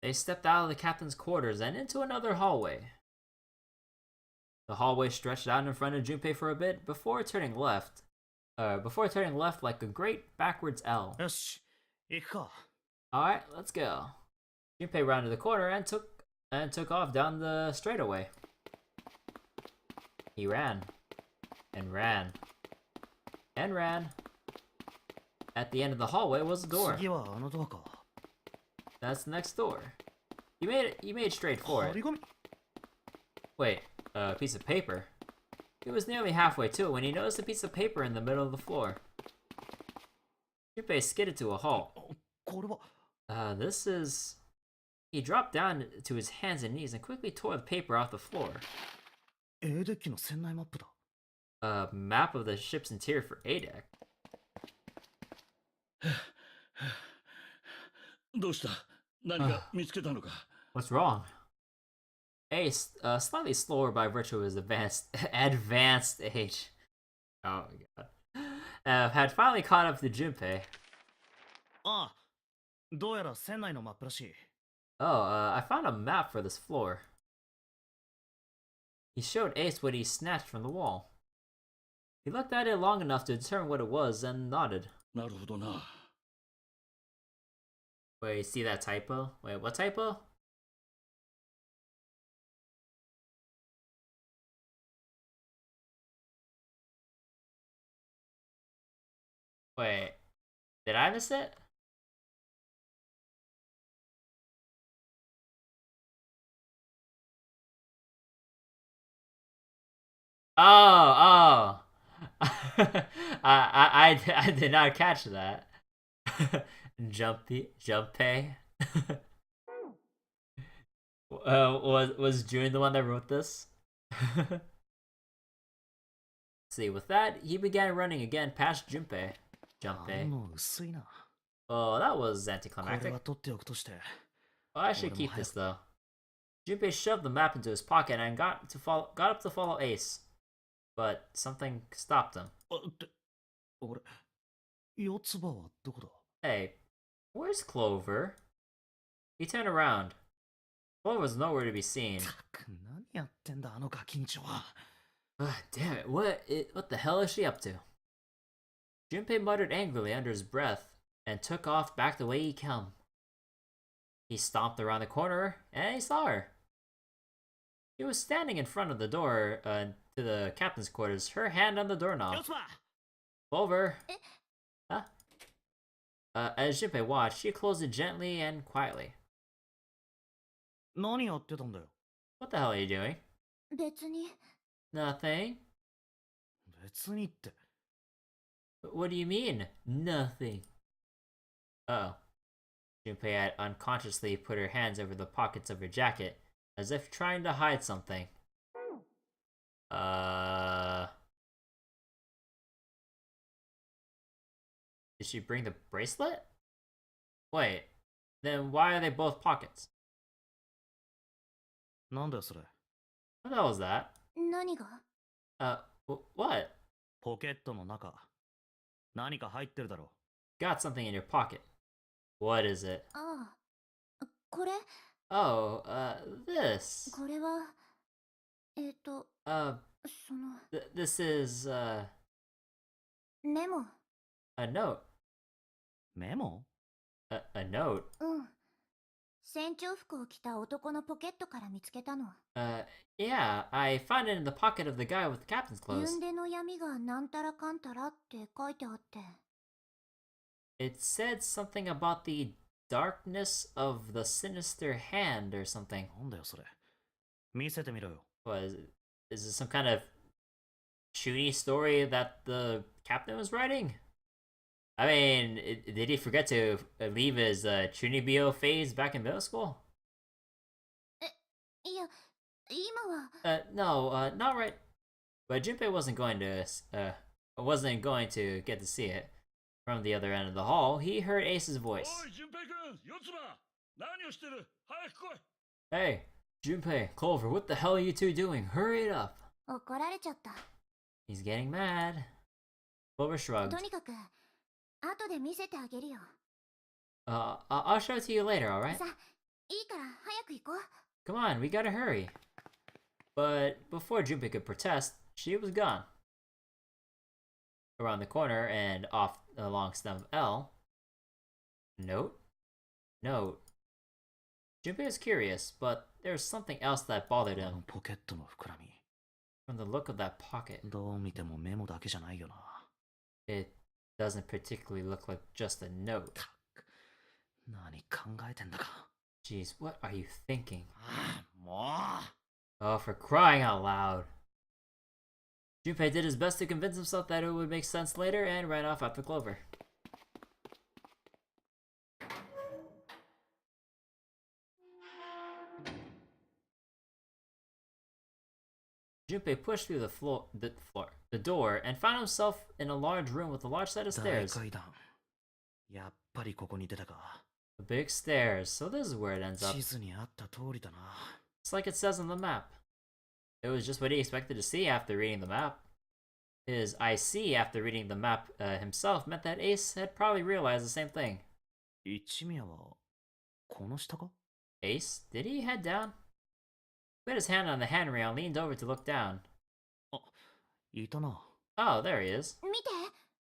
They stepped out of the captain's quarters and into another hallway. The hallway stretched out in front of Junpei for a bit before turning left. Like a great backwards L. よし、行くか。Alright, let's go. Junpei rounded the corner and took off down the straightaway. He ran. And ran. And ran. At the end of the hallway was a door. 次はあのドアか。That's the next door. You made straight for 張 it. り紙 Wait, a piece of paper? He was nearly halfway to it when he noticed a piece of paper in the middle of the floor. Junpei skidded to a halt. これは This is... He dropped down to his hands and knees and quickly tore the paper off the floor. A デッキの船内マップだ。A map of the ship's interior for A deck. どうした？何か見つけたのか？ What's wrong? Ace, slightly slower by virtue of his advanced age. Oh my god. Had finally caught up to Junpei. ああ、どうやら船内のマップらしい。Oh, I found a map for this floor. He showed Ace what he snatched from the wall. He looked at it long enough to determine what it was and nodded. なるほどな。Wait, see that typo? Wait, what typo? Wait, did I miss it? Oh, oh. I did not catch that. Jumpy. Was June the one that wrote this? See, with that, he began running again past Junpei. もう薄いな。 Oh, that was これ anticlimactic. は取っておくとして。 Well, I should keep this though. Junpei shoved the map into his pocket and got up to follow Ace, but something stopped him. って俺、四つ葉はどこだ？ Hey, where's Clover? He turned around. Clover was nowhere to be seen. たく何やってんだあのガキンチョは。Damn it! What the hell is she up to? Junpei muttered angrily under his breath and took off back the way he come. He stomped around the corner and he saw her. She was standing in front of the door to the captain's quarters, her hand on the doorknob. 四つ葉 Clover! Huh? As Junpei watched, she closed it gently and quietly. 何やってたんだよ。 What the hell are you doing? 別に Nothing. 別にって。 What do you mean? Nothing. Uh-oh. Junpei had unconsciously put her hands over the pockets of her jacket, as if trying to hide something. Did she bring the bracelet? Wait, then why are they both pockets? なんだよそれ。 What the hell was that? 何が What? ポケットの中。何か入ってるだろ Got something in your pocket. What is it? ああこれ Oh, this. これはその This is, メモ a note. う。メモ A note? うん船長服を着た男のポケットから見つけたの Yeah, I found it in the pocket of the guy with the captain's ユ clothes. ンデの闇がなんたらかんたらって書いてあって It said something about the darkness of the sinister hand or something. なんだよそれ。見せてみろよ。 Is it some kind of shooty story that the captain was writing? I mean, did he forget to leave his Chunibyo phase back in middle school? いや今は No, not right. But Junpei wasn't going to get to see it. From the other end of the hall, he heard Ace's voice. おい、淳平君、四つ葉、何をしてる？早く来い。 Hey, Junpei, Clover, what the hell are you two doing? Hurry it up. 怒られちゃった He's getting mad. Clover shrugged. とにかく後で見せてあげるよ I'll show it to you later, alright? さいいから早く行こう。 Come on, we gotta hurry. But before Junpei could protest, she was gone. Around the corner and off along stem of L. Note? Note. Junpei was curious, but there was something else that bothered あの him ポケットの膨らみ from the look of that pocket. どう見てもメモだけじゃないよな。 It doesn't particularly look like just a note. 何考えてんだか。 Jeez, what are you thinking? も Oh, for crying out loud. Junpei did his best to convince himself that it would make sense later and ran off after Clover. Junpei pushed through the door and found himself in a large room with a large set of う大 stairs. 階段。やっぱりここに出たか。 The big stairs, so this is where it ends up. 地図にあった通りだな。 It's like it says on the map. It was just what he expected to see after reading the map. His I see after reading the map himself meant that Ace had probably realized the same thing. 一宮はこの下か。 Ace, did he head down? He put his hand on the handrail and leaned over to look down. いたな。 Oh, there he is. 見て、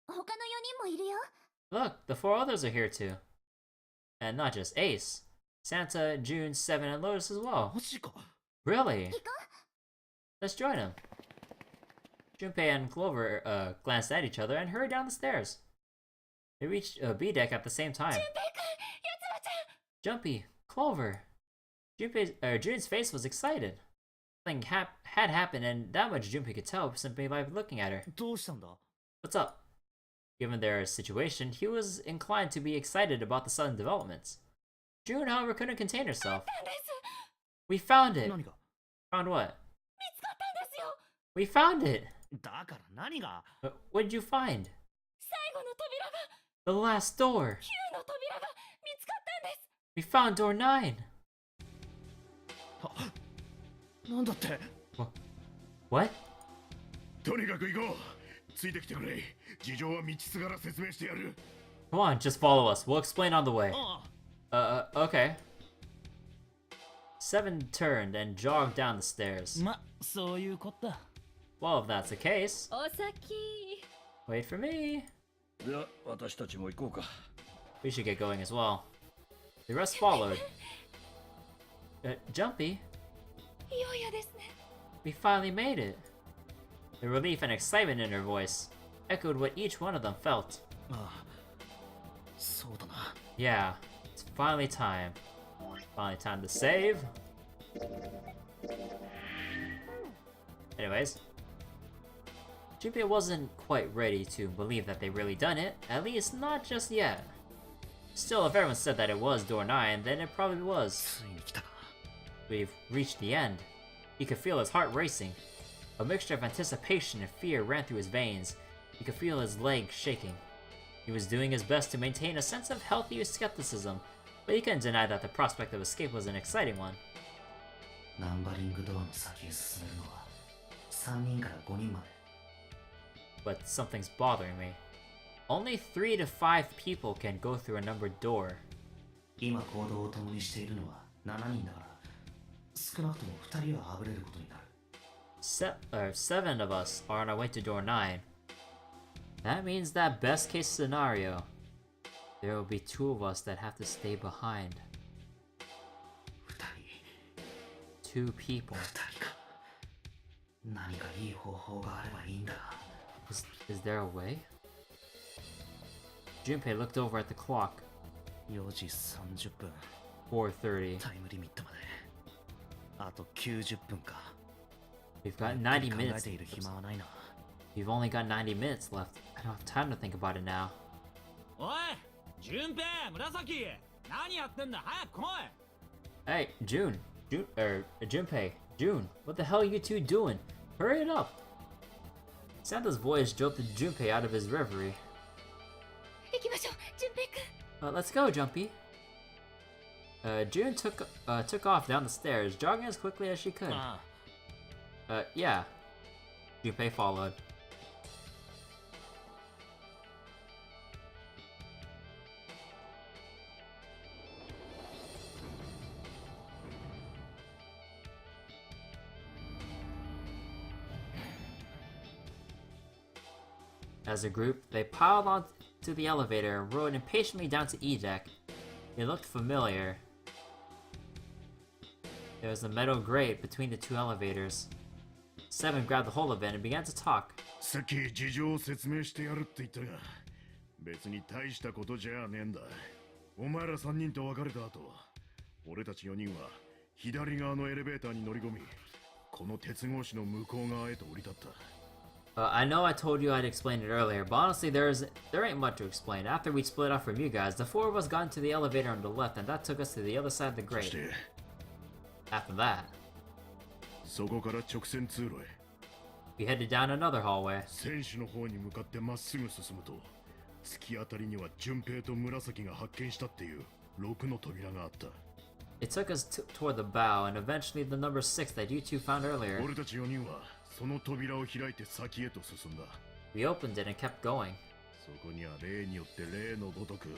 他の4人もいるよ。 Look, the 4 others are here too. And not just Ace. Santa, June, Seven, and Lotus as well. マジか。 Really? 行こ Let's join him. Junpei and Clover glanced at each other and hurried down the stairs. They reached B deck at the same time. う。ペイ君、やつらちゃん。 Jumpy, Clover. June's face was excited. Something had happened, and that much Junpei could tell simply by looking at her. どうしたんだ。 What's up? Given their situation, he was inclined to be excited about the sudden developments. June, however, couldn't contain herself. なんです。 We found it! 何が。 Found what? 見つかったんですよ。 We found it! だから何が。 What did you find? 最後の扉が、 The last door! 9の扉が見つかったんです。 We found door 9! なんだって。 What? とにかく行こう。ついてきてくれ。事情は道すがら説明してやる。 Come on, just follow us. We'll explain on the way. あ Okay. Seven turned and jogged down the stairs. ま、そういうこった。 Well, if that's the case, お先。 wait for me. では私たちも行こうか。 We should get going as well. The rest followed. Jumpy, いよいよですね。 we finally made it. The relief and excitement in her voice echoed what each one of them felt. ああ、そうだな。 Yeah, it's finally time. Finally time to save. Anyways, Junpei wasn't quite ready to believe that they really done it, at least not just yet. Still, if everyone said that it was door 9, then it probably was. ついに来たか。 We've reached the end. He could feel his heart racing. A mixture of anticipation and fear ran through his veins. He could feel his legs shaking. He was doing his best to maintain a sense of healthy skepticism, but he couldn't deny that the prospect of escape was an exciting one. ナンバリングドアの先へ進めるのは3人から5人まで。 But something's bothering me. Only 3 to 5 people can go through a numbered door. 今行動を共にしているのは7人だから、少なくとも2人はあぶれることになる。7 of us are on our way to door 9. That means that best case scenario, there will be 2 of us that have to stay behind. 2 2 people. 人か。何かいい方法があればいいんだが。 Is there a way? Junpei looked over at the clock. 4時30分。 4:30. タイムリミットまで。あと90分か。 We've got 90考え minutes. ている暇はないな。 We've only got 90 minutes left. I don't have time to think about it now. おい、順平、紫、何やってんだ、早く来い。 Hey, Junpei, June, what the hell are you two doing? Hurry it up! Santa's voice jolted Junpei out of his reverie. 行きましょう、淳平君。 Let's go, Jumpy. June took off down the stairs, jogging as quickly as she could. あ Yeah. Junpei followed. As a group, they piled onto the elevator and rode impatiently down to E deck. It looked familiar. There was a metal grate between the two elevators. Seven grabbed the hold of it and began to talk. さっき事情を説明してやるって言ったが、別に大したことじゃねえんだ。お前ら3人と別れた後、俺たち4人は左側のエレベーターに乗り込み、この鉄格子の向こう側へと降り立った。I know I told you I'd explain it earlier, but honestly there ain't much to explain. After we split off from you guys, the four of us got into the elevator on the left and that took us to the other side of the grate. After that, そこから直線通路へ。we headed down another hallway. 選手の方に向かってまっすぐ進むと、突き当たりには順平と紫が発見したっていう6の扉があった。It took us toward the bow and eventually the number 6 that you two found earlier. 俺たち4人はその扉を開いて先へと進んだ。We opened it and kept going. そこには例によって例のごとく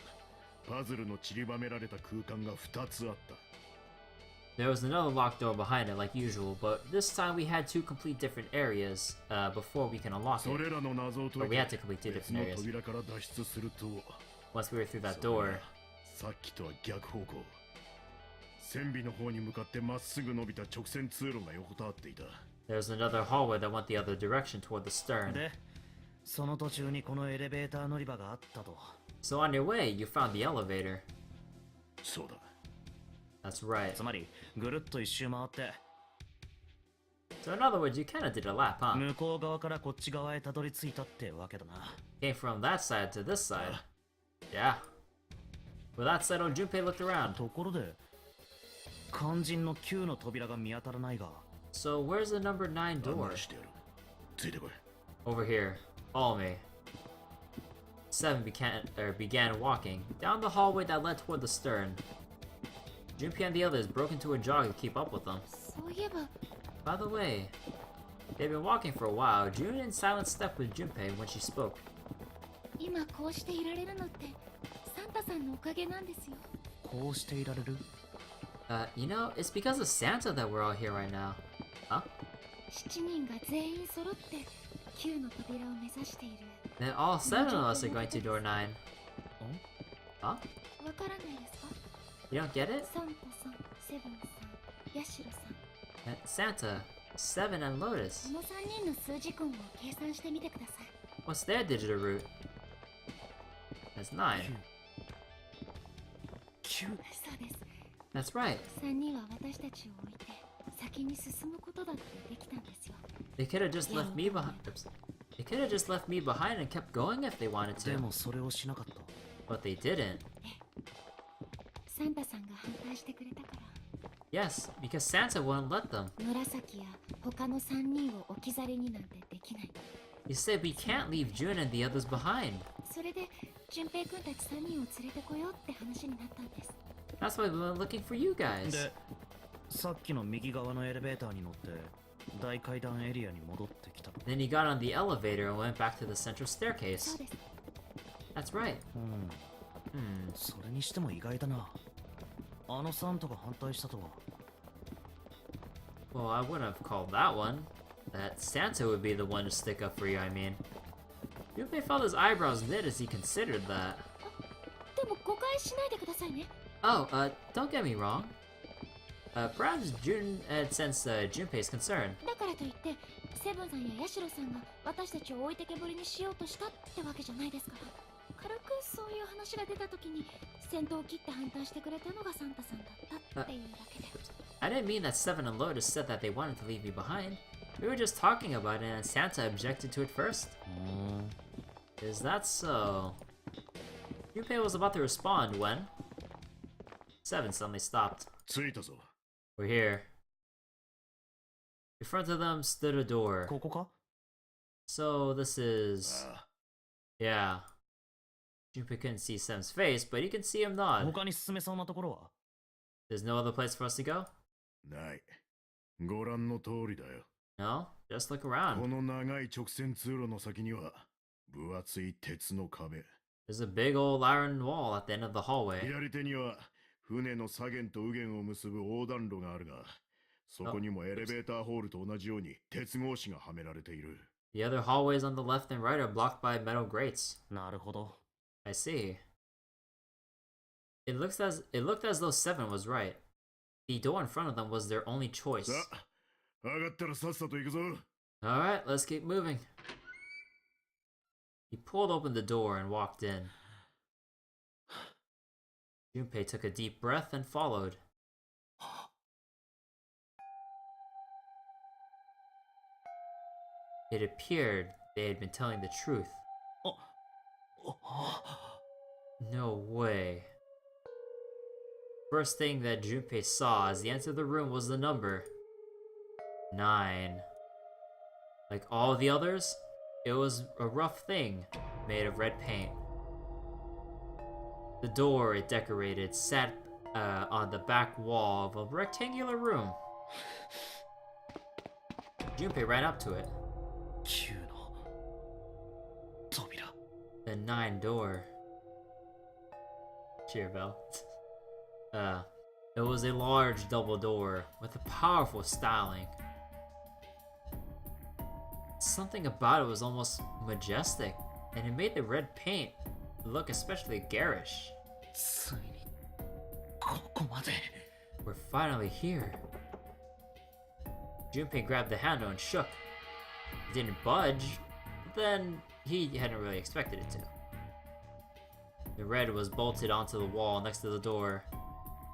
パズルの散りばめられた空間が2つあった。There was another locked door behind it like usual, but this time we had two complete different areas before we can unlock そ it. れらの謎を解 But い we て had to complete two 別 different の areas. 扉から脱出すると、 Once we were through that そこに door, はさっきとは逆方向。船尾の方に向かってまっすぐ伸びた直線通路が横たわっていた。 there was another hallway that went the other direction toward the stern. で、その途中にこのエレベーター乗り場があったと。 So on your way, you found the elevator. そうだ。 That's right. つまり、ぐるっと一周回って、 So in other words, you kinda did a lap, huh? 向こう側からこっち側へたどり着いたってわけだな。Came from that side to this side. Yeah. With that said, Junpei looked around. ところで、肝心の9の扉が見当たらないが。 So where's the number 9案 door? 内してやる。ついてこい。 Over here. Follow me. Seven began walking down the hallway that led toward the stern. Junpei and the others broke into a jog to keep up with them. そういえば By the way, they've been walking for a while. June in silent step with Junpei when she spoke. 今こうしていられるのってサンタさんのおかげなんですよ。こうしていられる？ You know, it's because of Santa that we're all here right now. Huh? 7人が全員揃って9の扉を目指している。 Then all 7 of us are going to door 9. Huh? わからないですか？ You don't get it? サンタさん、セブンさん、ヤシロさん。 Santa, 7 and Lotus. この3人の数字根を計算してみてください。 What's their digital root? That's 9. 9。そうです。 That's right. 3人は私たちを置いて先に進むことだってできたんですよ。 They could have just left me behind. Oops. They could have just left me behind and kept going if they wanted で to. もそれをしなかった。 But they didn't. サンタさんが反対してくれたから。 Yes, because Santa wouldn't let them. 紫や他の3人を置き去りになんてできない。 He said we can't leave June and the others behind. それで淳平くんたち3人を連れてこようって話になったんです。 That's why we were looking for you guys. で、さっきの右側のエレベーターに乗って大階段エリアに戻ってきた。 Then he got on the elevator and went back to the central そ staircase. うです。 That's right. それにしても意外だな。あのサンタが反対したとは。 Well, I wouldn't have called that one. That Santa would be the one to stick up for you, I mean. Junpei felt his eyebrows knit as he considered that. でも誤解しないでくださいね。 Oh, don't get me wrong. Perhaps June had sensed Junpei's concern. だからといってセブンさんやヤシロさんが私たちを置いてけぼりにしようとしたってわけじゃないですから。軽くそういう話が出た時に先頭を切って反対してくれたのがサンタさんだったっていうだけで。 I didn't mean that Seven and Lotus said that they wanted to leave me behind. We were just talking about it and Santa objected to it first. Is that so? Junpei was about to respond when Seven suddenly stopped. 着いたぞ。 We're here. In front of them stood a door. ここか？ So this is... ああ、 Yeah. Junpei couldn't see Seven's face, but he can see him nod. 他に進めそうなところは？ There's no other place for us to go? ない。ご覧の通りだよ。 No? Just look こ around. の長い直線通路の先には分厚い鉄の壁。 There's a big old iron wall at the end of the hallway. 左手には船の左舷と右舷を結ぶ横断路があるが、そこにもエレベーターホールと同じように鉄格子がはめられている。The other hallways on the left and right are blocked by metal grates. なるほど。 I see. It looked as though 7 was right. The door in front of them was their only choice. さあ、上がったらさっさと行くぞ。Alright, let's keep moving. He pulled open the door and walked in. Junpei took a deep breath and followed. It appeared they had been telling the truth. No way. First thing that Junpei saw as he entered the room was the number 9. Like all the others, it was a rough thing made of red paint. The door it decorated sat on the back wall of a rectangular room. Junpei ran up to it. 9の扉。 The 9 door. Cheer bell. It was a large double door with a powerful styling. Something about it was almost majestic, and it made the red paint look especially garish. ついにここまで。 We're finally here. Junpei grabbed the handle and shook. It didn't budge, but then he hadn't really expected it to. The red was bolted onto the wall next to the door.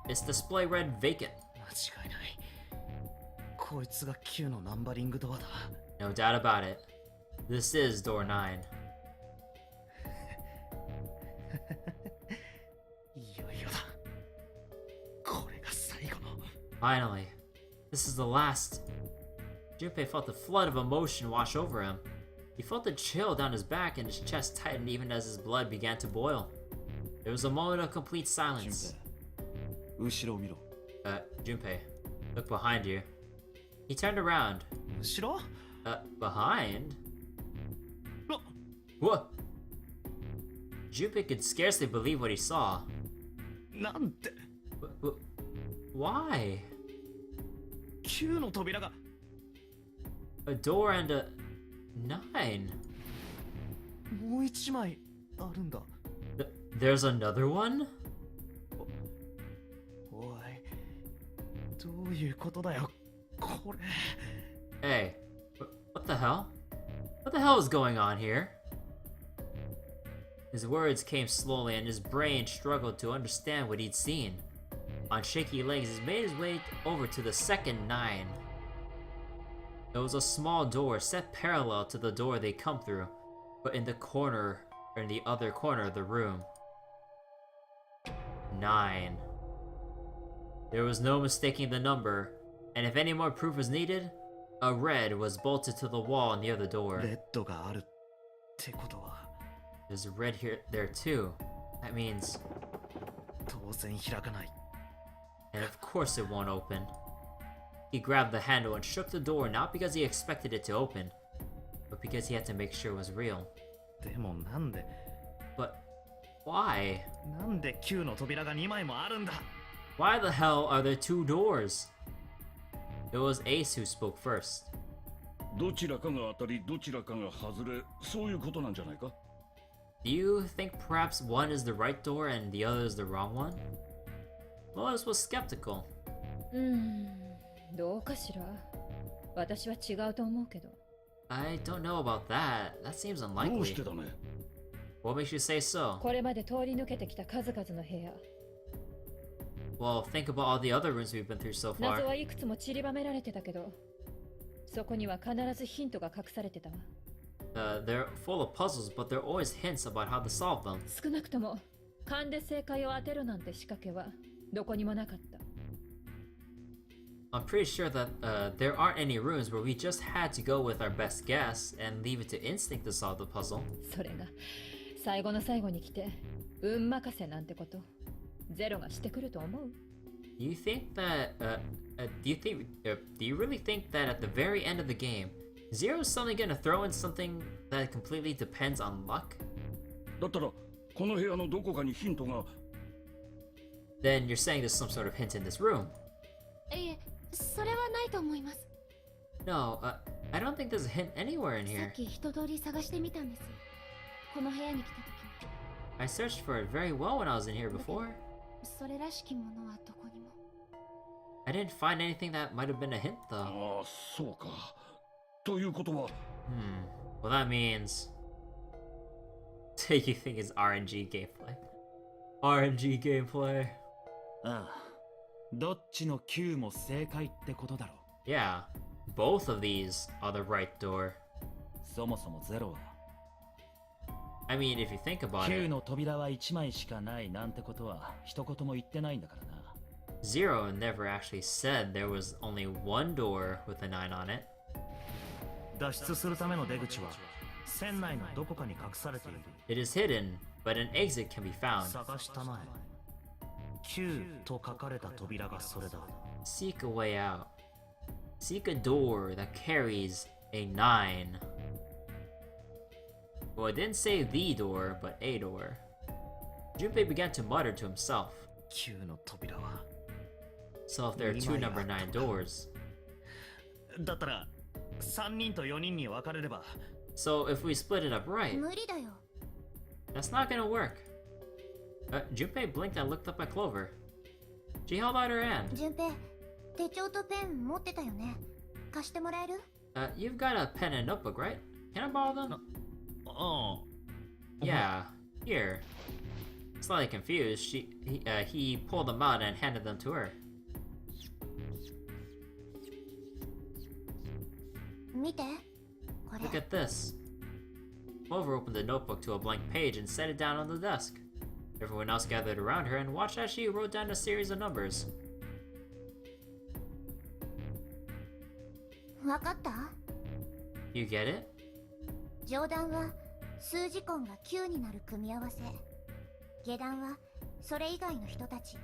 Its display read vacant. 間違いない。こいつが9のナンバリングドアだ。 No doubt about it. This is door 9. いよいよだ。これが最後の。 Finally, this is the last. Junpei felt a flood of emotion wash over him. He felt a chill down his back and his chest tightened even as his blood began to boil. There was a moment of complete silence. 後ろを見ろ。 Junpei, look behind you. He turned around. 後ろ？ Behind? あ What? Junpei could scarcely believe what he saw. なんて Why? 9の扉が。 A door and a 9. もう一枚あるんだ。 There's another one? おい、どういうことだよ、これ。 Hey, what the hell? What the hell is going on here? His words came slowly and his brain struggled to understand what he'd seen. On shaky legs, he made his way over to the second 9. There was a small door set parallel to the door they'd come through, but in the other corner of the room. 9. There was no mistaking the number, and if any more proof was needed, a red was bolted to the wall near the door. レッドがあるってことは There's a red there too. That means, 当然開かない。 and of course it won't open. He grabbed the handle and shook the door not because he expected it to open, but because he had to make sure it was real. でもなんで But why? なんで9の扉が2枚もあるんだ。 Why the hell are there 2 doors? It was Ace who spoke first. どちらかが当たりどちらかが外れ、そういうことなんじゃないか。 Do you think perhaps one is the right door and the other is the wrong one? Lois was skeptical. どうかしら。私は違うと思うけど。 I don't know about that. That seems どうし unlikely. てだね。 What makes you say so? これまで通り抜けてきた数々の部屋。 Well, think about all the other rooms we've been through so 謎 far. はいくつも散りばめられてたけど、そこには必ずヒントが隠されてたわ。 They're full of puzzles, but there are always hints about how to solve them. 少なくとも勘で正解を当てるなんて仕掛けはどこにもなかった。 I'm pretty sure that there aren't any rooms where we just had to go with our best guess and leave it to instinct to solve the puzzle. それが最後の最後に来て運任せなんてことゼロがしてくると思う？ You think that do you really think that at the very end of the game, Zero's suddenly gonna throw in something that completely depends on luck? だったらこの部屋のどこかにヒントが。 Then you're saying there's some sort of hint in this room. いえ、それはないと思います。 No, I don't think there's a hint anywhere in さ here. っき一通り探してみたんです。この部屋に来た時 I searched for it very well when I was in here before. に。それらしきものはどこにも。I didn't find anything that might have been a hint あ though. あ、そうか。ということは、Well, that means. You think it's RNG gameplay? RNG gameplay. ああ、どっちの9も正解ってことだろ Yeah, both of these are the right door. う。そもそもゼロは I mean, if you think about 9 it, の扉は1枚しかないなんてことは一言も言ってないんだからな。 Zero never actually said there was only one door with a 9 on it. 脱出するための出口は船内のどこかに隠されている。 It is hidden, but an exit can be found. 探したまえ。9と書かれた扉がそれだ。 Seek a way out. Seek a door that carries a 9. Well, it didn't say the door, but a door. Junpei began to mutter to himself. 9の扉は。 So if there are two number 9 doors, だったら3人と4人に分かれれば。 so if we split it up right, 無理だよ。 that's not gonna work. Junpei blinked and looked up at Clover. She held out her hand. 順平、手帳とペン持ってたよね。貸してもらえる？ You've got a pen and notebook, right? Can I borrow them? ああ。 Yeah, here. Slightly confused, he pulled them out and handed them to her. 見て。これ。 Look at this. Clover opened the notebook to a blank page and set it down on the desk. Everyone else gathered around her and watched as she wrote down a series of numbers. わかった？ You get it? 上段は数字根が9になる組み合わせ。下段はそれ以外の人たち。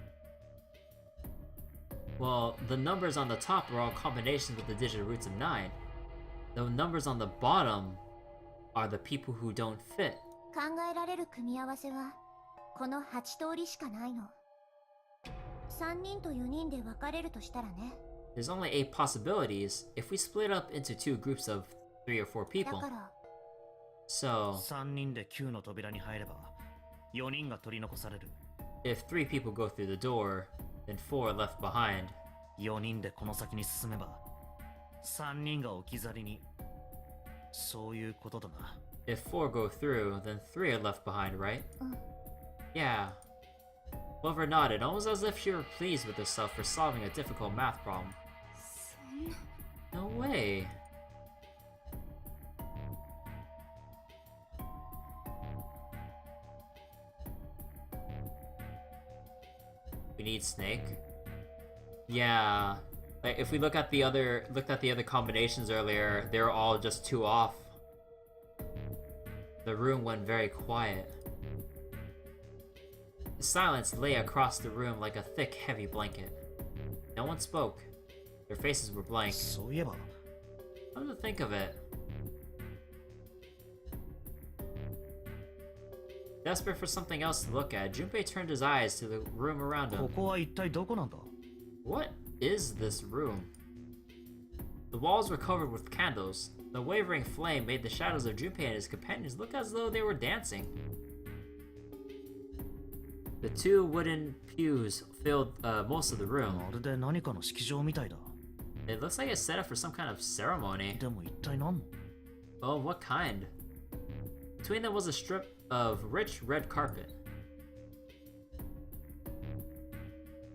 Well, the numbers on the top are all combinations with the digit roots of 9. The numbers on the bottom are the people who don't fit. 考えられる組み合わせはこの8通りしかないの。3人と4人で分かれるとしたらね。 There's only 8 possibilities if we split up into 2 groups of 3 or 4だ people. から So, 3人で9の扉に入れば4人が取り残される。 if 3 people go through the door, then 4 are left behind. 4人でこの先に進めば3人が置き去りに。そういうことだな。 If 4 go through, then 3 are left behind, right? Yeah. Clover nodded, almost as if she were pleased with herself for solving a difficult math problem. そんな。 No way. We need Snake. Yeah. Like if we looked at the other combinations earlier, they were all just 2 off. The room went very quiet. The silence lay across the room like a thick, heavy blanket. No one spoke. Their faces were blank. そういえば Come to think of it. Desperate for something else to look at, Junpei turned his eyes to the room around こ him. こは一体どこなんだ。 What is this room? The walls were covered with candles. The wavering flame made the shadows of Junpei and his companions look as though they were dancing. The 2 wooden pews filled most of the room. まるで何かの式場みたいだ。 It looks like it's set up for some kind of ceremony. でも一体何の。 Oh, what kind? Between them was a strip of rich red carpet.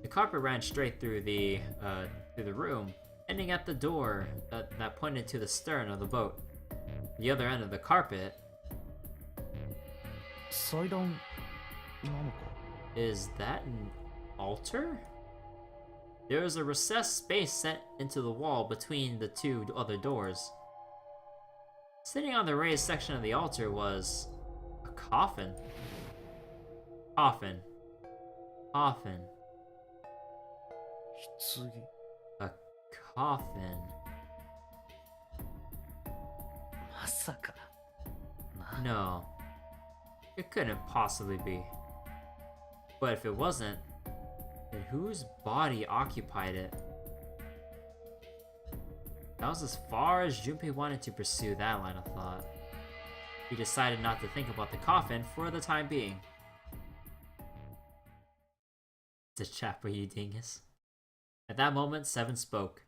The carpet ran straight through the room, ending at the door that pointed to the stern of the boat. The other end of the carpet 祭壇なのか。 is that an altar? There was a recessed space set into the wall between the 2 other doors. Sitting on the raised section of the altar was a coffin. Coffin. Coffin. 棺。 A coffin. まさか。 No. It couldn't possibly be. But if it wasn't, then whose body occupied it? That was as far as Junpei wanted to pursue that line of thought. He decided not to think about the coffin for the time being. It's a chat for you, dingus. At that moment, Seven spoke.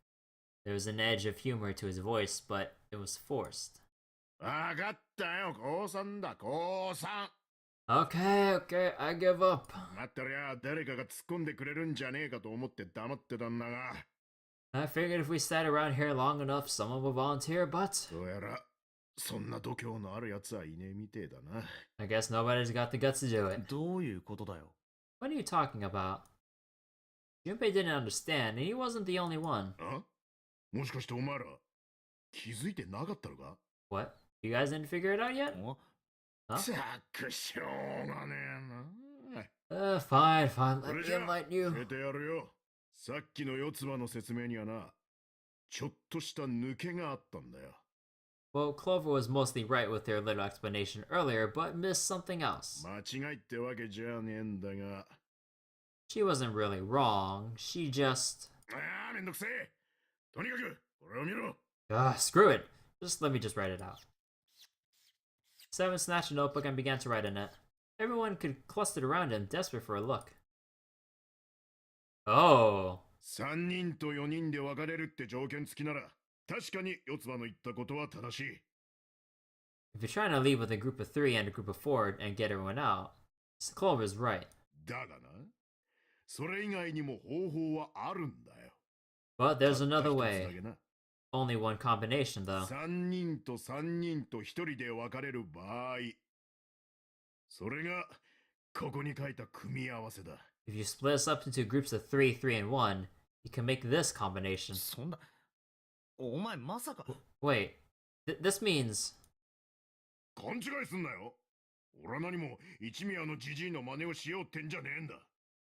There was an edge of humor to his voice, but it was forced. わかったよ、降参だ、降参。 Okay, I give up. 待ってりゃ誰かが突っ込んでくれるんじゃねえかと思って黙ってたんだが。I figured if we sat around here long enough, someone would volunteer, but どうやらそんな度胸のあるやつはいねえみてえだな。I guess nobody's got the guts to do it. どういうことだよ。 What are you talking about? Junpei didn't understand, and he wasn't the only one. あ？もしかしてお前ら気づいてなかったのか？ What? You guys didn't figure it out yet? お Huh? さくしょうがねえな。 Fine, let それ me じゃ enlighten 教 you. えてやるよ。さっきの四つ葉の説明にはな、ちょっとした抜けがあったんだよ。 Well, Clover was mostly right with their little explanation earlier, but missed something else. 間違いってわけじゃねえんだが。 She wasn't really wrong, she just... ああ、めんどくせえ。とにかく、これを見ろ。 screw it. Let me just write it out. Seven snatched a notebook and began to write in it. Everyone could clustered around him, desperate for a look. Oh. 3人と4人で分かれるって条件付きなら、確かに四つ葉の言ったことは正しい。 If you're trying to leave with a group of 3 and a group of 4 and get everyone out, Clover's right. だがな、それ以外にも方法はあるんだよ。 But there's たった another 一つ way. だけな。 Only one combination, though. 3人と3人と1人で分かれる場合、それがここに書いた組み合わせだ。 If you split us up into groups of 3, 3, and 1, you can make this combination. そんな。お前まさか。 Wait, this means... 勘違いすんなよ。俺は何も一宮のジジイの真似をしようってんじゃねえんだ。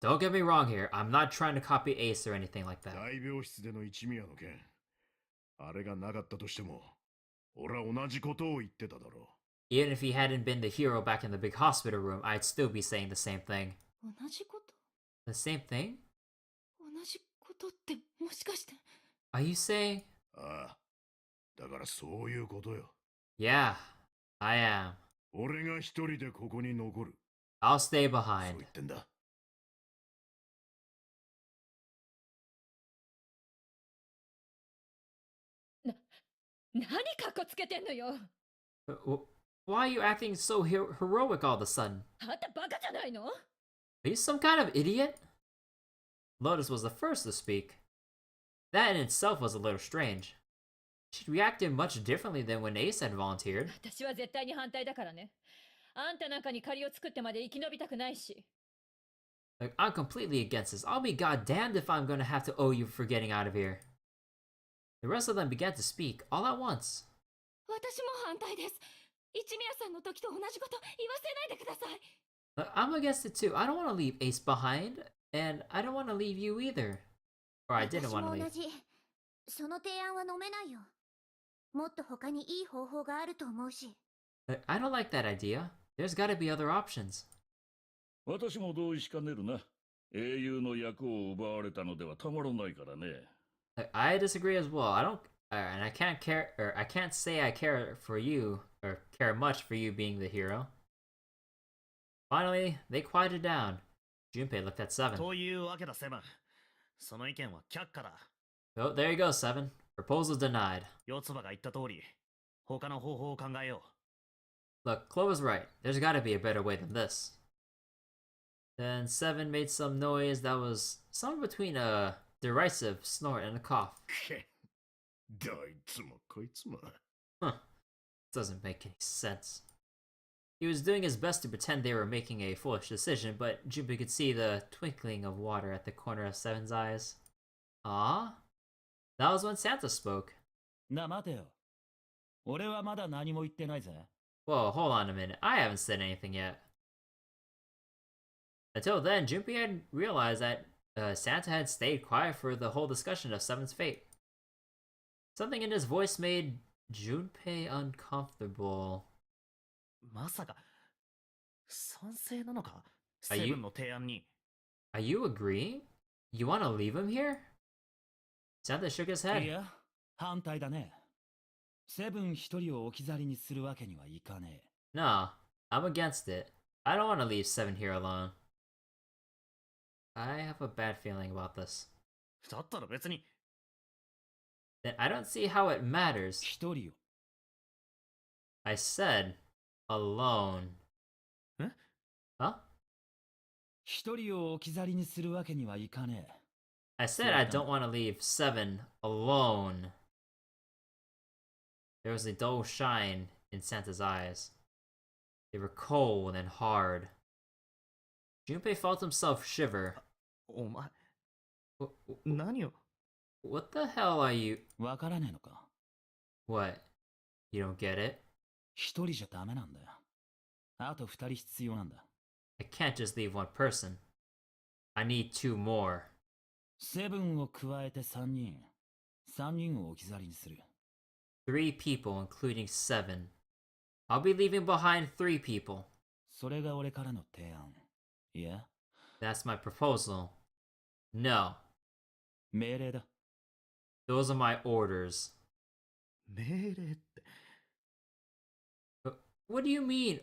Don't get me wrong here, I'm not trying to copy Ace or anything like that. 大病室での一宮の件、あれがなかったとしても、俺は同じことを言ってただろ Even if he hadn't been the hero back in the big hospital room, I'd still be saying the same thing. 同じこと The same thing? 同じことってもしかして Are you saying? う。ああ、だからそういうことよ。 Yeah, I am. 俺が一人でここに残る。 I'll stay そう behind. 言ってんだ。何かっこつけてんのよ。 Why are you acting so heroic all of a sudden? あんたバカじゃないの？ Are you some kind of idiot? Lotus was the first to speak. That in itself was a little strange. She reacted much differently than when Ace had volunteered. 私は絶対に反対だからね。あんたなんかに借りを作ってまで生き延びたくないし。 Like, I'm completely against this. I'll be goddamned if I'm gonna have to owe you for getting out of here. The rest of them began to speak, all at once. 私も反対です。一宮さんの時と同じこと言わせないでください。 I'm against it too. I don't want to leave Ace behind, and I don't want to leave you either. Or I didn't 私 want も to 同 leave. じ。その提案は飲めないよ。もっと他にいい方法があると思うし。I don't like that idea. There's gotta be other options. 私も同意しかねるな。英雄の役を奪われたのではたまらないからね。I disagree as well. I don't, and I can't care, or I can't say I care for you, or care much for you being the hero. Finally, they quieted down. Junpei looked at Seven. というわけだ、セブン。その意見は却下だ。 Oh, there you go, Seven. Proposal denied. 四つ葉が言った通り、他の方法を考えよう。 Look, Chloe's right. There's gotta be a better way than this. Then Seven made some noise that was somewhere between a derisive snort and a cough. どいつもこいつも。 Huh. Doesn't make any sense. He was doing his best to pretend they were making a foolish decision, but Junpei could see the twinkling of water at the corner of Seven's eyes. Ah? That was when Santa spoke. な、待てよ。俺はまだ何も言ってないぜ。 Whoa, hold on a minute. I haven't said anything yet. Until then, Junpei had realized that Santa had stayed quiet for the whole discussion of Seven's fate. Something in his voice made Junpei uncomfortable. まさか、賛成なのか Are セ you- ブンの提案に。 Are you agreeing? You want to leave him here? Santa shook his い head. や、反対だね。セブン一人を置き去りにするわけにはいかねえ。 No, I'm against it. I don't want to leave Seven here alone. I have a bad feeling about this. だったら別に Then I don't see how it matters. 一人を I said alone. え Huh? 一人を置き去りにするわけにはいかねえ。 I said I don't want to leave Seven alone. There was a dull shine in Santa's eyes. They were cold and hard. Junpei felt himself shiver. お前 Wh- 何を What the hell are you? わからねえのか。 What? You don't get it? 一人じゃダメなんだよ。あと二人必要なんだ。 I can't just leave one person. I need two more. セブンを加えて三人。三人を置き去りにする。 Three people, including Seven. I'll be leaving behind three people. それが俺からの提案。いや、 That's my proposal. No, 命令だ。 those are my orders. 命令って What do you mean,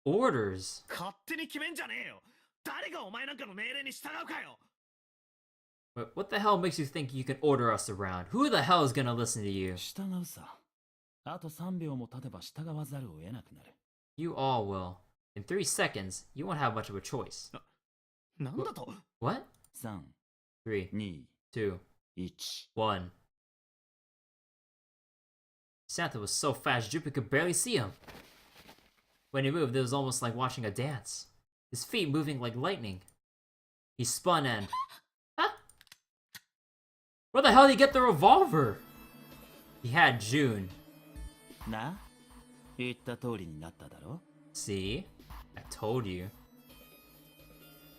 orders? 勝手に決めんじゃねえよ。誰がお前なんかの命令に従うかよ。 What the hell makes you think you can order us around? Who the hell is gonna listen to you? 従うさ。あと3秒も経てば従わざるを得なくなる。 You all will. In 3 seconds, you won't have much of a choice. なんだと What? 3、 3, 2、 2, 1。 1. Santa was so fast, Jupiter could barely see him. When he moved, it was almost like watching a dance. His feet moving like lightning. He spun and... Huh? Where the hell did he get the revolver? He had June. な、言った通りになっただろ。 See? I told you.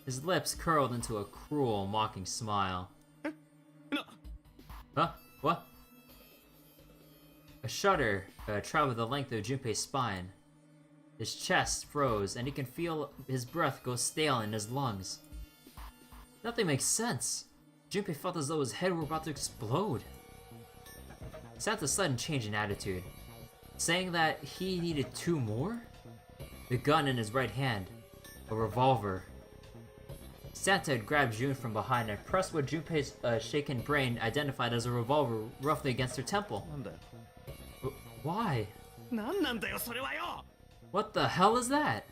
His lips curled into a cruel, mocking smile. Huh? What? A shudder traveled the length of Junpei's spine. His chest froze, and he can feel his breath go stale in his lungs. Nothing makes sense. Junpei felt as though his head were about to explode. Santa's sudden change in attitude, saying that he needed two more? The gun in his right hand, a revolver. Santa had grabbed June from behind and pressed what Junpei's shaken brain identified as a revolver roughly against her temple. なんだよ。 Why? なんなんだよそれはよ。 What the hell is that?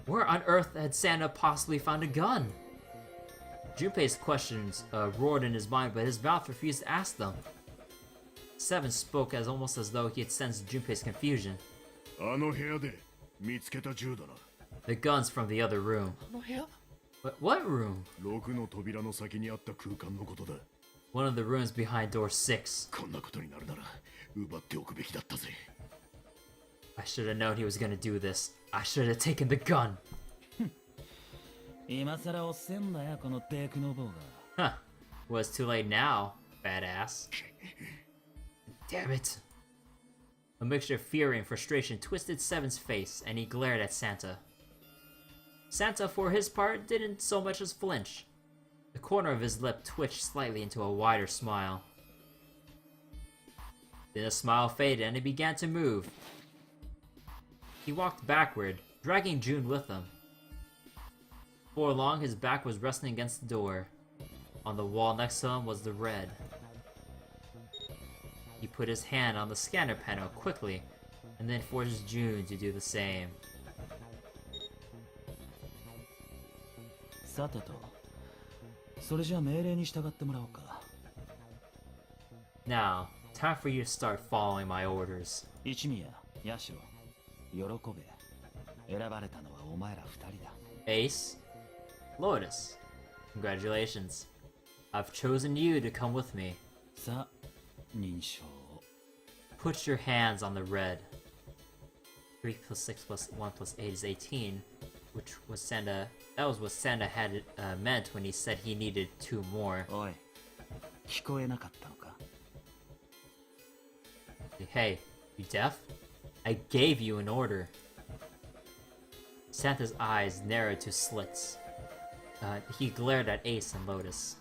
Where on earth had Santa possibly found a gun? Junpei's questions roared in his mind, but his mouth refused to ask them. Seven spoke as almost as though he had sensed Junpei's confusion. あの部屋で見つけた銃だな。 The gun's from the other room. あの部屋 What room? 6の扉の先にあった空間のことだ。 One of the rooms behind door 6. こんなことになるなら奪っておくべきだったぜ。 I should have known he was gonna do this. I should have taken the gun. 今さらおっせんだよ、このテクノボーが。 Huh. Well, it's too late now, badass. Damn it. A mixture of fury and frustration twisted Seven's face, and he glared at Santa. Santa, for his part, didn't so much as flinch. The corner of his lip twitched slightly into a wider smile. Then the smile faded and he began to move. He walked backward, dragging June with him. Before long, his back was resting against the door. On the wall next to him was the red. He put his hand on the scanner panel quickly, and then forced June to do the same. さてと、それじゃ命令に従ってもらおうか。 Now, time for you to start following my orders. 一宮、八代、喜べ。選ばれたのはお前ら二人だ。 Ace, Lotus, congratulations. I've chosen you to come with me. さあ、認証を。 Put your hands on the red. 3 plus 6 plus 1 plus 8 is 18, which was Santa. That was what Santa had meant when he said he needed 2 more. おい、聞こえなかったのか。 Hey, you deaf? I gave you an order. Santa's eyes narrowed to slits. He glared at Ace and Lotus.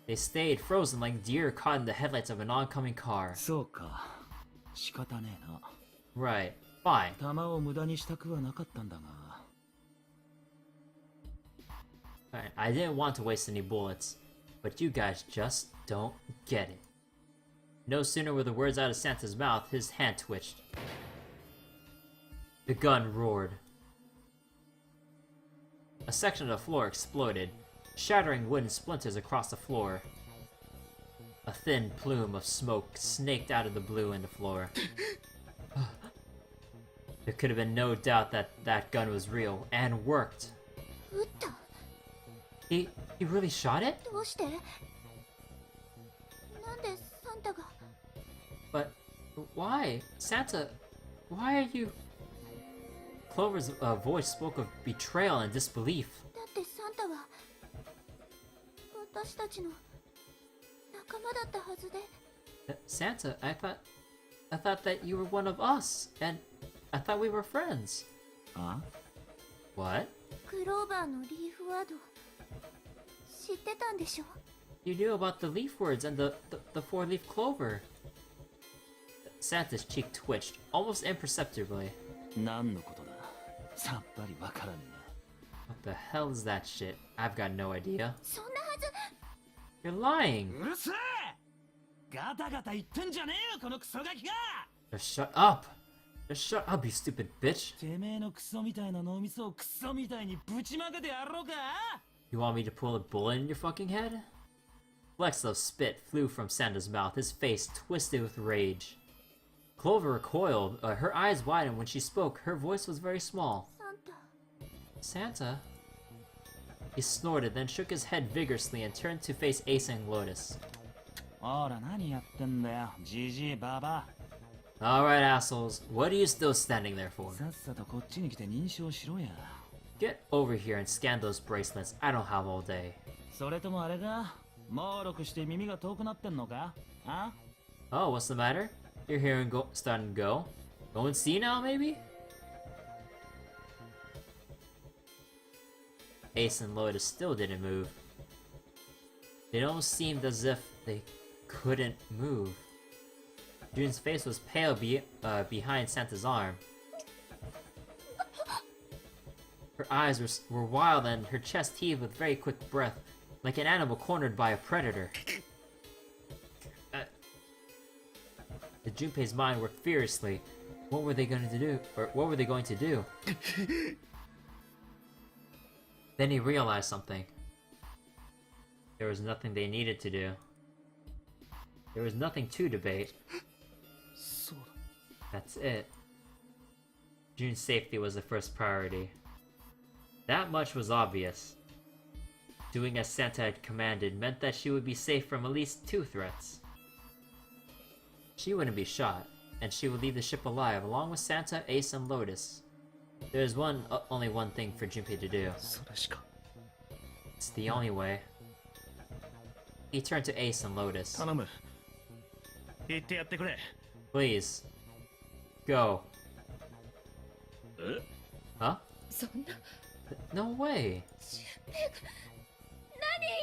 They stayed frozen like deer caught in the headlights of an oncoming car. そうか。仕方ねえな。 Right. Fine. 弾を無駄にしたくはなかったんだが。Alright, I didn't want to waste any bullets, but you guys just don't get it. No sooner were the words out of Santa's mouth, his hand twitched. The gun roared. A section of the floor exploded, shattering wooden splinters across the floor. A thin plume of smoke snaked out of the blue in the floor. There could have been no doubt that that gun was real and worked. 撃った？ He really shot it? どうして？なんでサンタが？ But why? Santa, why are you... Clover's voice spoke of betrayal and disbelief. だってサンタは私たちの仲間だったはずで。 Santa, I thought that you were one of us, and I thought we were friends. あ？ What? クローバーのリーフワード知ってたんでしょ？ You knew about the leaf words and the four-leaf clover. Santa's cheek twitched, almost imperceptibly. 何のことだ？さっぱりわからね What the hell is that shit? I've got no idea. そんなはず。 You're lying! え。うるせえ！ガタガタ言ってんじゃねえよこのクソガキが！ Just shut up! Just shut up, you stupid bitch! てめえのクソみたいな脳みそをクソみたいにぶちまけてやろうか？ You want me to pull a bullet in your fucking head? Flecks of spit flew from Santa's mouth, his face twisted with rage. Clover recoiled, her eyes widened when she spoke. Her voice was very small. サンタ。 Santa? He snorted, then shook his head vigorously and turned to face Ace and Lotus. ほら何やってんだよ、ジジイババ Alright, assholes. What are you still standing there for? ア。さっさとこっちに来て認証しろや。 Get over here and scan those bracelets. I don't have all day. それともあれか？猛録して耳が遠くなってんのか？あ？ Oh, what's the matter? Your hearing starting to go? Go and see now, maybe? Ace and Lotus still didn't move. It almost seemed as if they couldn't move. June's face was pale behind Santa's arm. Her eyes were wild and her chest heaved with very quick breath, like an animal cornered by a predator. Junpei's mind worked furiously. What were they going to do? Or what were they going to do? Then he realized something. There was nothing they needed to do. There was nothing to debate. そうだ。 That's it. June's safety was the first priority. That much was obvious. Doing as Santa had commanded meant that she would be safe from at least 2 threats. She wouldn't be shot, and she would leave the ship alive along with Santa, Ace, and Lotus. There's only one thing for Junpei to do. それしか。 It's the only way. He turned to Ace and Lotus. 頼む。言ってやってくれ。 Please. Go. え？ Huh? そんな。 No way. 何言っ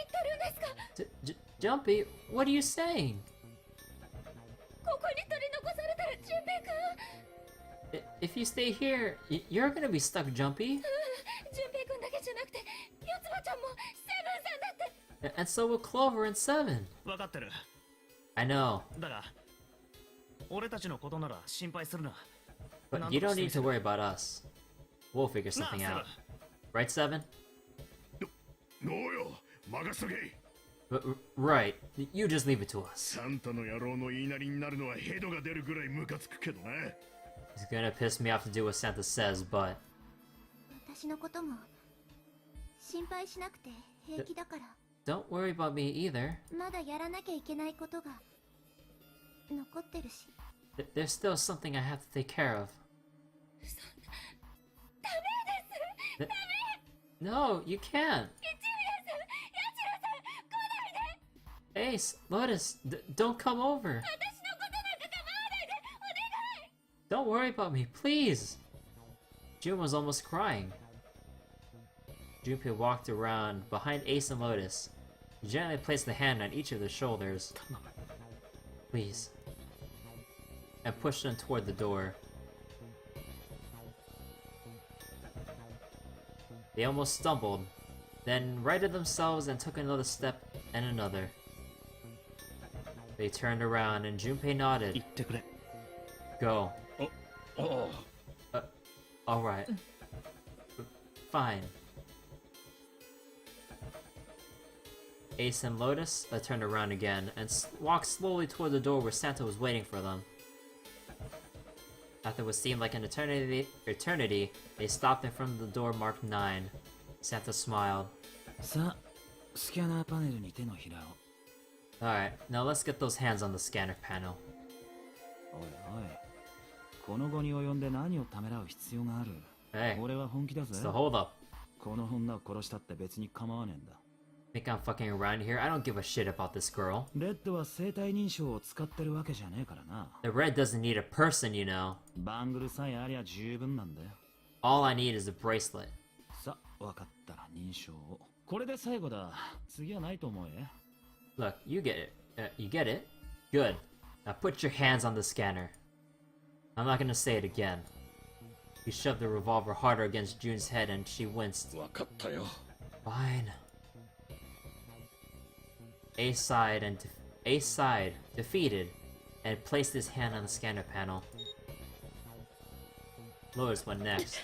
てるんですか？ Jumpy, what are you saying? ここに取り残されたら純平君。 If you stay here, you're gonna be stuck, Jumpy. 純平君だけじゃなくて、四つ葉ちゃんもセブンさんだって。 And so will Clover and Seven. 分かってる。 I know, だが、俺たちのことなら心配するな。 but you don't need to worry about us. We'll figure something out. Right, Seven? どうよ、任せとけ。 Right. You just leave it to us. サンタの野郎の言いなりになるのはヘドが出るぐらいムカつくけどな。 It's gonna piss me off to do what Santa says, but 私のことも心配しなくて平気だから。 don't worry about me either. まだやらなきゃいけないことが残ってるし。 There's still something I have to take care of. ダメです。 No, you can't. 一宮さん、八代さん、来ないで。 Ace, Lotus, don't come over. 私のことなんか構わないで。お願い。 Don't worry about me, please. June was almost crying. Junpei walked around behind Ace and Lotus, He gently placed a hand on each of their shoulders. Please. And pushed them toward the door. They almost stumbled, then righted themselves and took another step and another. They turned around and Junpei nodded. Go. Oh. Alright. Fine. Ace and Lotus turned around again and walked slowly toward the door where Santa was waiting for them. After what seemed like an eternity, they stopped in front of the door marked 9. Santa smiled. Alright, now let's get those hands on the scanner panel. Hey, so hold up. Think I'm fucking around here? I don't give a shit about this girl. The red doesn't need a person, you know. All I need is a bracelet. Look, you get it. You get it? Good. Now put your hands on the scanner. I'm not gonna say it again. He shoved the revolver harder against June's head and she winced. Fine. Ace sighed, defeated, and placed his hand on the scanner panel. Lotus went next.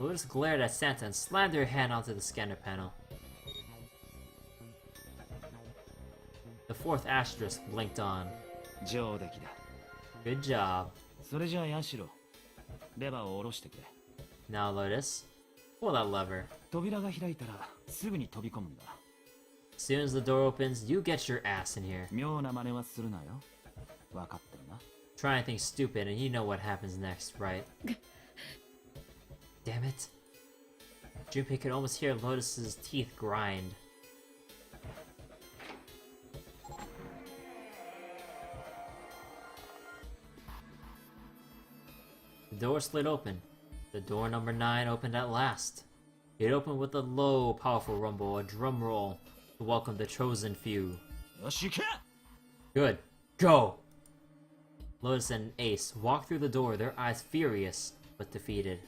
Lotus glared at Santa and slammed her hand onto the scanner panel. The 4th asterisk blinked on. Good job. Now Lotus, pull that lever. As soon as the door opens, you get your ass in here. Try anything stupid and you know what happens next, right? Damn it. Junpei could almost hear Lotus's teeth grind. The door slid open. The door number 9 opened at last. It opened with a low, powerful rumble, a drum roll, to welcome the chosen few. Good. Go! Lotus and Ace walked through the door, their eyes furious, but defeated.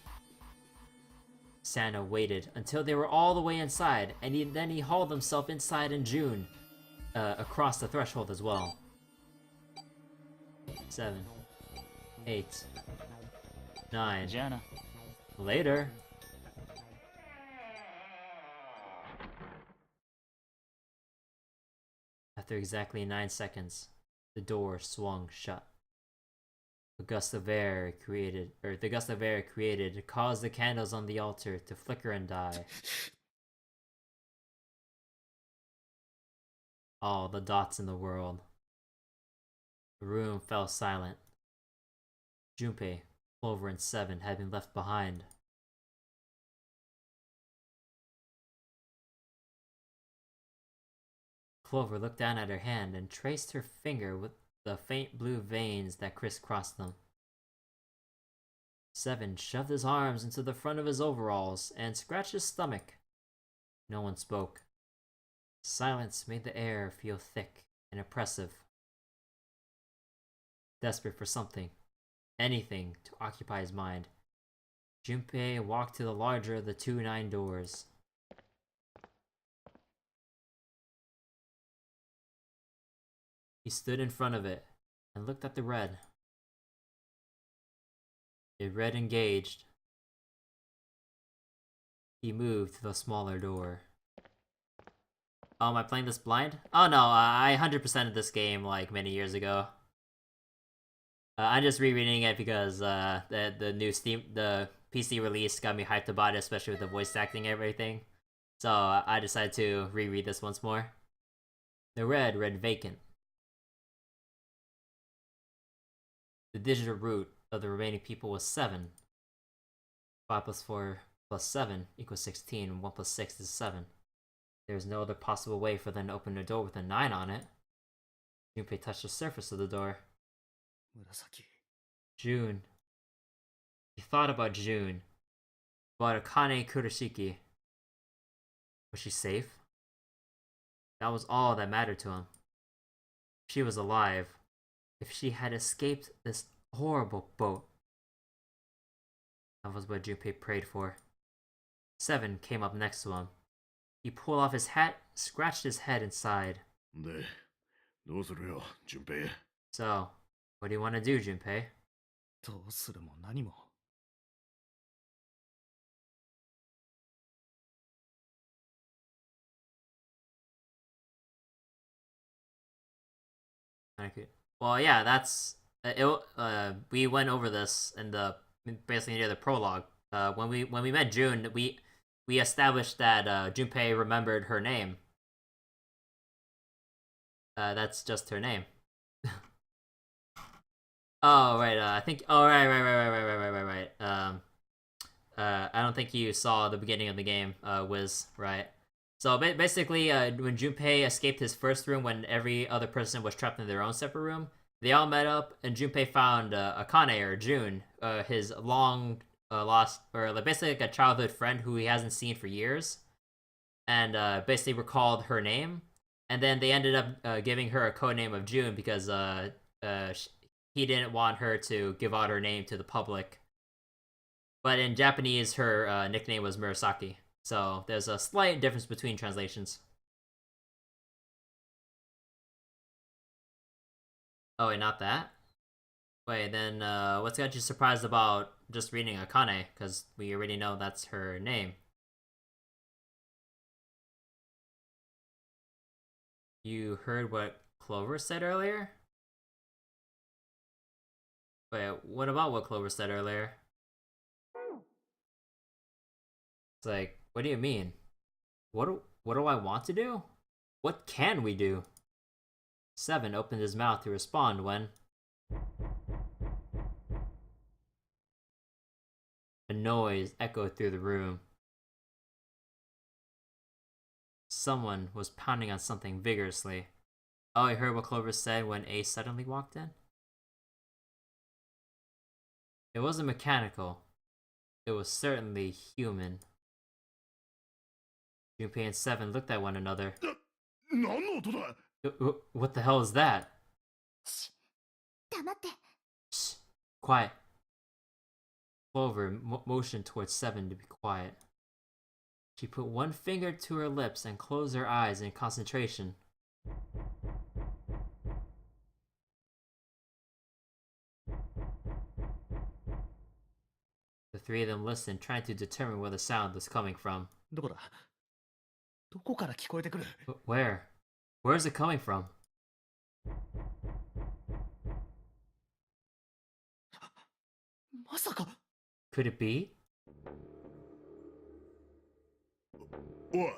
Santa waited until they were all the way inside, and then he hauled himself inside in June, across the threshold as well. 7, 8, 9. Later. After exactly 9 seconds, the door swung shut. The gust of air created caused the candles on the altar to flicker and die. All the dots in the world. The room fell silent. Junpei, Clover, and 7 had been left behind. Clover looked down at her hand and traced her finger with the faint blue veins that crisscrossed them. 7 shoved his arms into the front of his overalls and scratched his stomach. No one spoke. Silence made the air feel thick and oppressive. Desperate for something, anything to occupy his mind, Junpei walked to the larger of the 2 9 doors. He stood in front of it and looked at the red. It read engaged. He moved to the smaller door. Oh, am I playing this blind? Oh no, I 100%ed this game like many years ago. I'm just rereading it because the new the PC release got me hyped about it, especially with the voice acting and everything. So I decided to reread this once more. The red read vacant. The digital root of the remaining people was 7. 5 plus 4 plus 7 equals 16, and 1 plus 6 is 7. There is no other possible way for them to open the door with a 9 on it. Junpei touched the surface of the door. June. He thought about June. About Akane Kurashiki. Was she safe? That was all that mattered to him. She was alive. If she had escaped this horrible boat. That was what Junpei prayed for. 7 came up next to him. He pulled off his hat, scratched his head, and sighed. で、どうするよ、順平。So, what do you want to do, Junpei? どうするも何も。Well, yeah, that's it. We went over this in the basically near the prologue. When we met June, we established that Junpei remembered her name. That's just her name. Oh right, I think. Oh right. I don't think you saw the beginning of the game, Wiz. Right. So basically, when Junpei escaped his first room, when every other person was trapped in their own separate room, they all met up, and Junpei found Akane or June, his long lost, or basically like a childhood friend who he hasn't seen for years, and basically recalled her name, and then they ended up giving her a codename of June because he didn't want her to give out her name to the public. But in Japanese, her nickname was Murasaki. So there's a slight difference between translations. Oh, wait, not that? Wait, then what's got you surprised about just reading Akane? Because we already know that's her name. You heard what Clover said earlier? Wait, what about what Clover said earlier? It's like, what do you mean? What do I want to do? What can we do? 7 opened his mouth to respond when a noise echoed through the room. Someone was pounding on something vigorously. Oh, I heard what Clover said when A suddenly walked in? It wasn't mechanical. It was certainly human. Junpei and 7 looked at one another. 何の音だ? What the hell is that? 黙って。 Shh. Quiet. Clover motioned towards 7 to be quiet. She put one finger to her lips and closed her eyes in concentration. The 3 of them listened, trying to determine where the sound was coming from. どこだどこから聞こえてくる Where? Where is it coming from? まさか Could it be? おい、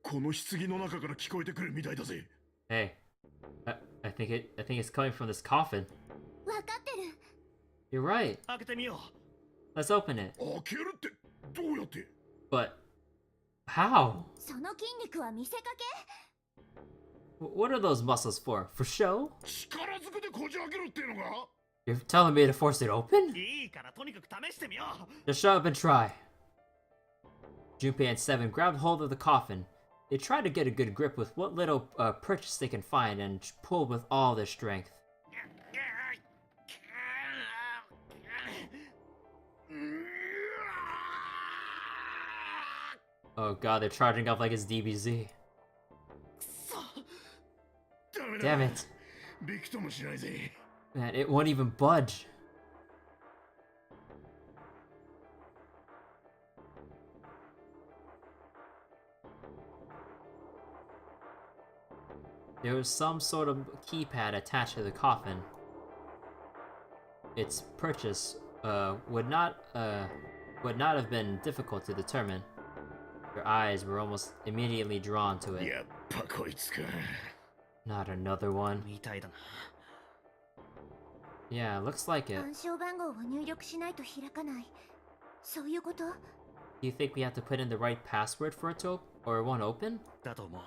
この棺の中から聞こえてくるみたいだぜ。Hey, I think it's coming from this coffin. わかってる。 You're right. 開けてみよう Let's open it. 開けるってどうやって？ But how? その筋肉は見せかけ？ What are those muscles for? For show? 力ずくでこじ開けるってのか？ You're telling me to force it open? いいからとにかく試してみよう Just shut up and try. Junpei and 7 grabbed hold of the coffin. They tried to get a good grip with what little purchase they can find and pulled with all their strength. Oh god, they're charging up like it's DBZ. ダメだ。 Damn it. びくともしないぜ。 Man, it won't even budge. There was some sort of keypad attached to the coffin. Its purchase would not have been difficult to determine. Your eyes were almost immediately drawn to it. やっぱこいつか。 Not another one. みたいだな Yeah, looks like it. 暗証番号を入力しないと開かない。そういうこと？ Do you think we have to put in the right password for it to or it won't open? だと思う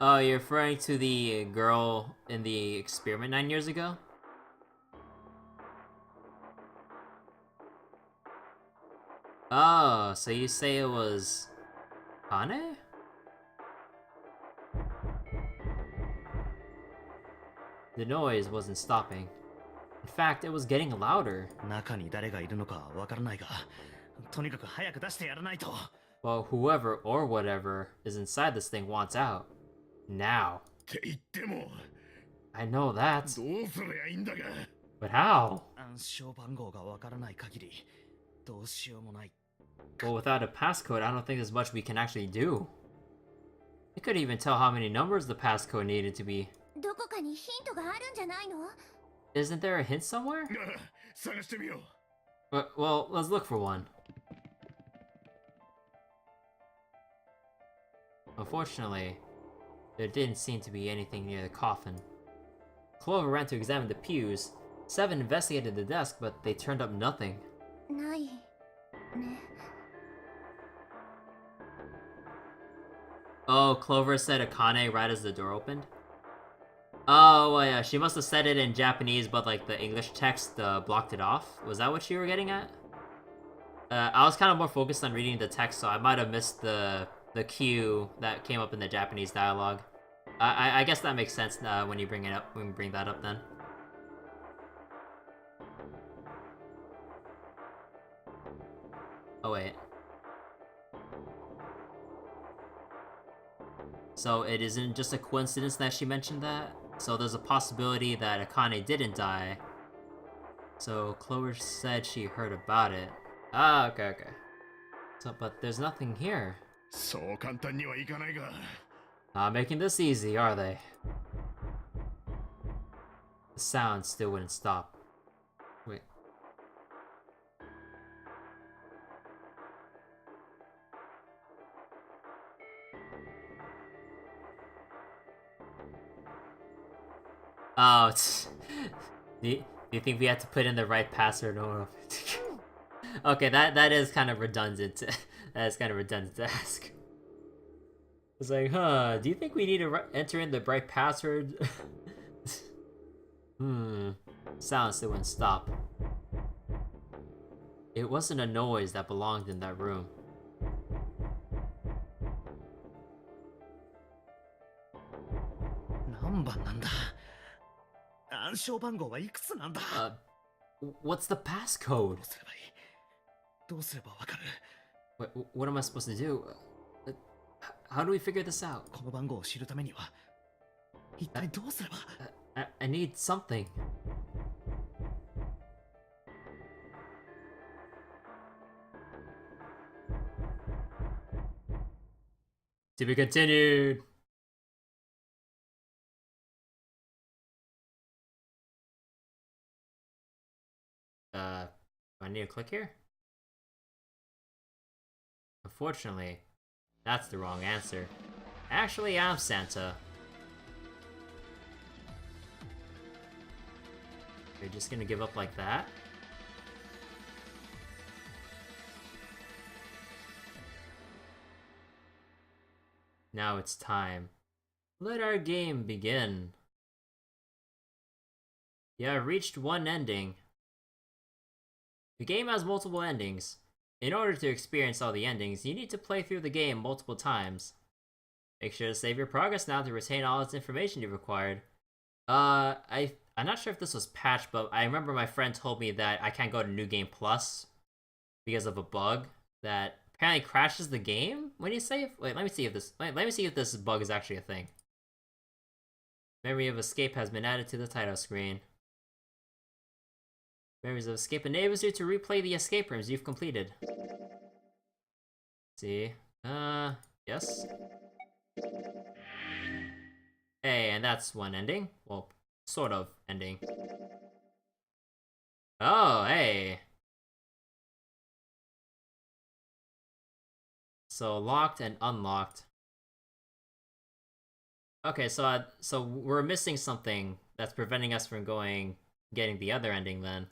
Oh, you're referring to the girl in the experiment 9 years ago? Oh, so you say it was Kane? The noise wasn't stopping. In fact, it was getting louder. 中に誰がいるのかわからないが、とにかく早く出してやらないと。 Well, whoever or whatever is inside this thing wants out. Now. って言っても I know that. どうすりゃいいんだが。 But how? 暗証番号がわからない限り、どうしようもない。 Well, without a passcode, I don't think there's much we can actually do. We could even tell how many numbers the passcode needed to be. どこかにヒントがあるんじゃないの？ Isn't there a hint somewhere? 探してみよう。 Well, let's look for one. Unfortunately, there didn't seem to be anything near the coffin. Clover ran to examine the pews. Seven investigated the desk, but they turned up nothing. ないね。 Oh, Clover said Akane right as the door opened? Oh, well, yeah, she must have said it in Japanese, but like the English text blocked it off. Was that what you were getting at? I was kind of more focused on reading the text, so I might have missed the cue that came up in the Japanese dialogue. I guess that makes sense when you bring it up. When we bring that up, then. Oh wait. So it isn't just a coincidence that she mentioned that? So there's a possibility that Akane didn't die. So Clover said she heard about it. Ah, okay. So, but there's nothing here. そう簡単にはいかないが。 Not making this easy, are they? The sound still wouldn't stop. Wait. Oh, do you think we have to put in the right password? Or okay, that is kind of redundant. That is kind of redundant to ask. It's like, do you think we need to enter in the right password? Sound still wouldn't stop. It wasn't a noise that belonged in that room. What's the passcode? What am I supposed to do? How do we figure this out? I need something. To be continued. Do I need to click here? Unfortunately, that's the wrong answer. Actually, I'm Santa. You're just gonna give up like that? Now it's time. Let our game begin. You have reached one ending. The game has multiple endings. In order to experience all the endings, you need to play through the game multiple times. Make sure to save your progress now to retain all its information you've acquired. I'm not sure if this was patched, but I remember my friend told me that I can't go to New Game Plus because of a bug that apparently crashes the game when you save. Wait, let me see if this bug is actually a thing. Memory of escape has been added to the title screen. Memories of escape enables you to replay the escape rooms you've completed. See? Yes. Hey, and that's one ending. Well, sort of ending. Oh, hey. So locked and unlocked. Okay, so we're missing something that's preventing us from getting the other ending then.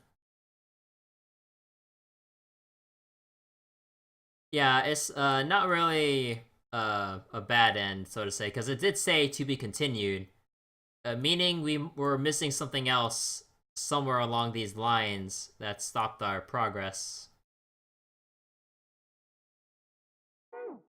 Yeah, it's not really a bad end, so to say, because it did say to be continued, meaning we were missing something else somewhere along these lines that stopped our progress.